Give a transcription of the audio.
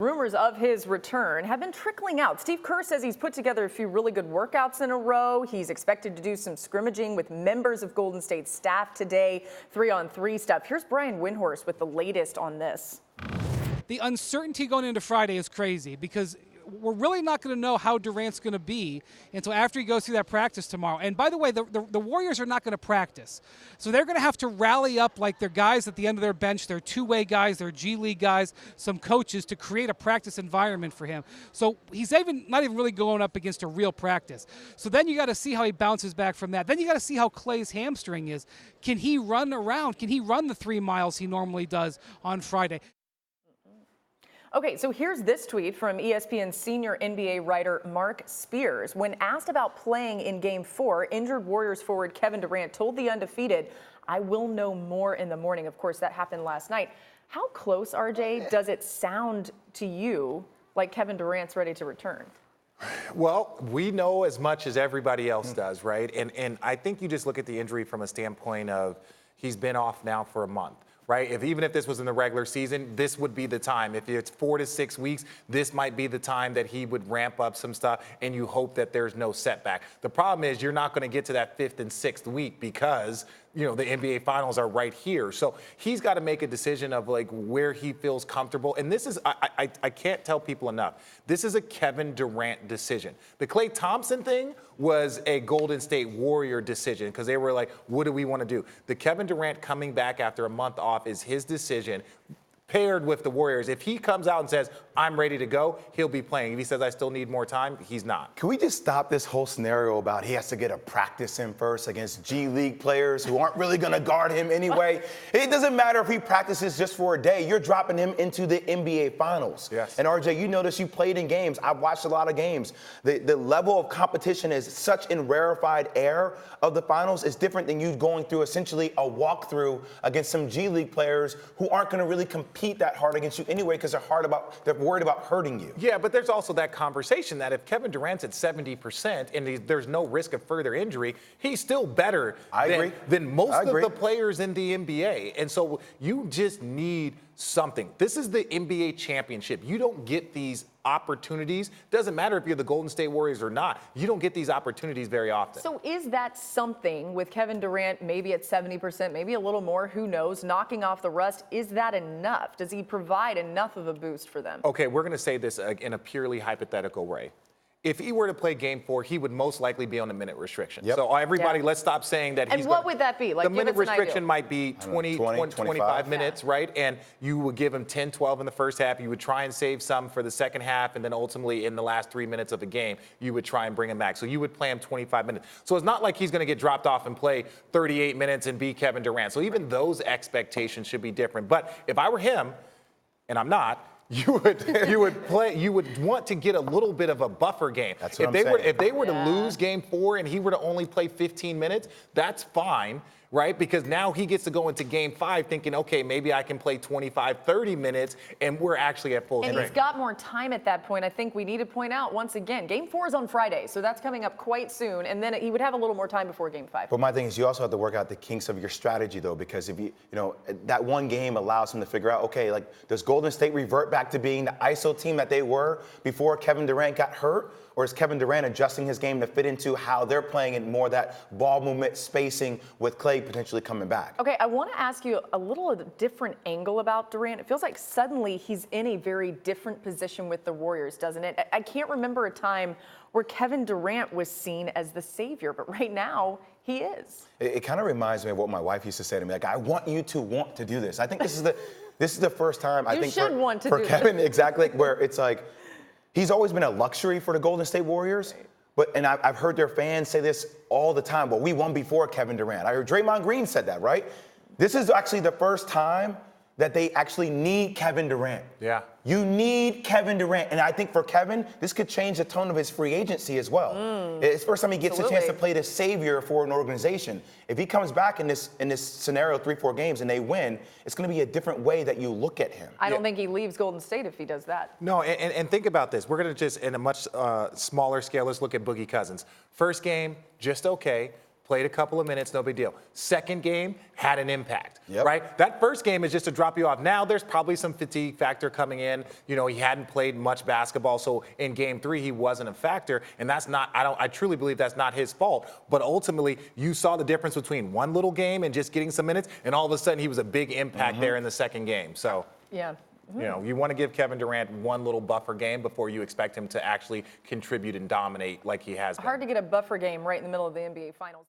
Rumors of his return have been trickling out. Steve Kerr says he's put together a few really good workouts in a row. He's expected to do some scrimmaging with members of Golden State's staff today, 3-on-3 stuff. Here's Brian Windhorst with the latest on this. The uncertainty going into Friday is crazy because we're really not going to know how Durant's going to be until after he goes through that practice tomorrow. And by the way, the Warriors are not going to practice. So they're going to have to rally up like their guys at the end of their bench, their two-way guys, their G League guys, some coaches to create a practice environment for him. So he's not even really going up against a real practice. So then you got to see how he bounces back from that. Then you got to see how Klay's hamstring is. Can he run around? Can he run the 3 miles he normally does on Friday? Okay, so here's this tweet from ESPN senior NBA writer Mark Spears. When asked about playing in Game 4, injured Warriors forward Kevin Durant told The Undefeated, "I will know more in the morning." Of course, that happened last night. How close, RJ, does it sound to you like Kevin Durant's ready to return? Well, we know as much as everybody else does, right? And I think you just look at the injury from a standpoint of he's been off now for a month. Right? Even if this was in the regular season, this would be the time. If it's 4 to 6 weeks, this might be the time that he would ramp up some stuff, and you hope that there's no setback. The problem is you're not going to get to that 5th and 6th week because, you know, the NBA Finals are right here. So he's got to make a decision of like where he feels comfortable. And this is, I can't tell people enough, this is a Kevin Durant decision. The Klay Thompson thing was a Golden State Warrior decision because they were like, what do we want to do? The Kevin Durant coming back after a month off is his decision. Paired with the Warriors, if he comes out and says, I'm ready to go, he'll be playing. If he says, I still need more time, he's not. Can we just stop this whole scenario about he has to get a practice in first against G League players who aren't really going to guard him anyway? It doesn't matter if he practices just for a day. You're dropping him into the NBA Finals. Yes. And RJ, you notice you played in games. I've watched a lot of games. The level of competition is such in rarefied air of the Finals is different than you going through essentially a walkthrough against some G League players who aren't going to really compete that hard against you anyway because they're worried about hurting you. Yeah, but there's also that conversation that if Kevin Durant's at 70% and there's no risk of further injury, he's still better than most of the players in the NBA. And so you just need something. This is the NBA championship. You don't get these opportunities. Doesn't matter if you're the Golden State Warriors or not. You don't get these opportunities very often. So is that something with Kevin Durant maybe at 70%, maybe a little more, who knows, knocking off the rust? Is that enough? Does he provide enough of a boost for them? Okay, we're going to say this in a purely hypothetical way. If he were to play Game 4, he would most likely be on a minute restriction. Yep. So everybody, let's stop saying that he's. And what would that be? Like, the minute restriction might be 25 minutes, right? And you would give him 10, 12 in the first half. You would try and save some for the second half, and then ultimately in the last 3 minutes of the game, you would try and bring him back. So you would play him 25 minutes. So it's not like he's going to get dropped off and play 38 minutes and be Kevin Durant. So even those expectations should be different. But if I were him, and I'm not, you would want to get a little bit of a buffer game. That's what I'm saying. If they were to lose Game 4 and he were to only play 15 minutes, that's fine, right? Because now he gets to go into Game 5 thinking, okay, maybe I can play 25, 30 minutes, and we're actually at full strength. And he's got more time at that point. I think we need to point out once again, Game 4 is on Friday, so that's coming up quite soon, and then he would have a little more time before Game 5. But my thing is you also have to work out the kinks of your strategy, though, because if you know, that one game allows him to figure out, okay, like, does Golden State revert back to being the ISO team that they were before Kevin Durant got hurt? Or is Kevin Durant adjusting his game to fit into how they're playing in more that ball movement spacing with Klay potentially coming back? Okay, I want to ask you a little different angle about Durant. It feels like suddenly he's in a very different position with the Warriors, doesn't it? I can't remember a time where Kevin Durant was seen as the savior, but right now he is. It kind of reminds me of what my wife used to say to me, like, I want you to want to do this. I think this is the first time I think for Kevin, exactly, where it's like, he's always been a luxury for the Golden State Warriors, and I've heard their fans say this all the time, but we won before Kevin Durant. I heard Draymond Green said that, right? This is actually the first time that they actually need Kevin Durant. Yeah. You need Kevin Durant. And I think for Kevin, this could change the tone of his free agency as well. It's the first time he gets a chance to play the savior for an organization. If he comes back in this scenario, 3-4 games, and they win, it's going to be a different way that you look at him. I don't think he leaves Golden State if he does that. No, and think about this. We're going to just, in a much smaller scale, let's look at Boogie Cousins. First game, just okay. played a couple of minutes, no big deal. Second game, had an impact, Yep. right? That first game is just to drop you off. Now there's probably some fatigue factor coming in. You know, he hadn't played much basketball, so in game 3 he wasn't a factor, and that's not, I truly believe that's not his fault. But ultimately, you saw the difference between one little game and just getting some minutes, and all of a sudden he was a big impact there in the second game. So, yeah. You know, you want to give Kevin Durant one little buffer game before you expect him to actually contribute and dominate like he has been. Hard to get a buffer game right in the middle of the NBA Finals.